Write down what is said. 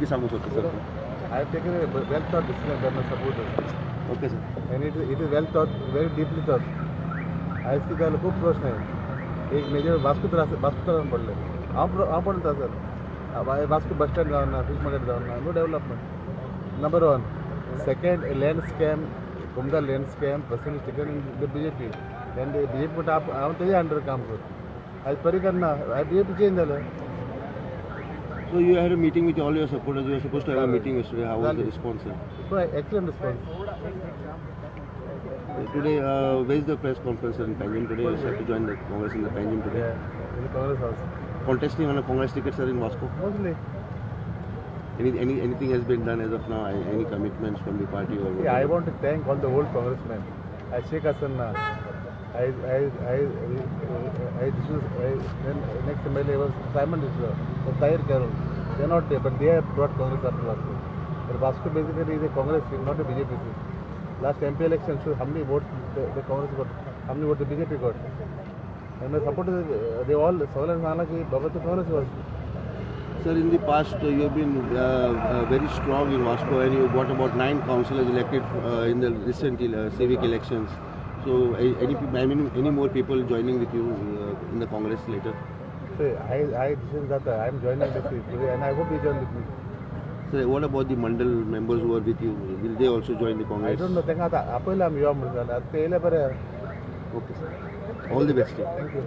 नक्की सांगू शकतो sir. I have taken a well thought decision by my supporters. Okay sir. And it is well thought, very deeply thought. आज की काल खूप प्रश्न आहे. एक मेजर वास्को त्रास पडले. आपण पडलं सर. वास्को बस स्टँड जाऊन ना, फिश मार्केट जाऊन ना, no development. Number 1. Second, a land scam, Kumda land scam, person is taken in the BJP. Then the BJP पण आपण त्याच्या अंडर काम करतो. आज परिकर ना, BJP चेंज झालं. So you had a meeting with all your supporters. You were supposed to have a meeting yesterday. How was the response, sir? So excellent response. Today, where is the press conference in Panjim today? You have to join the Congress in the Panjim today. Yeah, in the Congress house. Contesting on a Congress ticket, sir, in Vasco. Mostly. Anything has been done as of now? Any commitments from the party or? See, I want to thank all the old congressmen. Sheikh Hassan, then next MLA was Simon D'Souza, or Tahir Carroll. They are not there, but they have brought Congress after Vasco. But Vasco basically is a Congress team, not a BJP team. Last MP election, so how many votes the Congress got? How many votes the BJP got? And my supporters, they all, Soul and Nana ki Baba to Congress was. Sir, in the past, you have been very strong in Vasco, and you got about 9 councillors elected in the recent civic elections. So, any more people joining with you in the Congress later? So, I decided that I am joining this today, and I hope you join with me. So, what about the Mandal members who are with you? Will they also join the Congress? I don't know. Thank you. Apple am your Mandal. Tell me. Okay, sir. All the best. Thank you.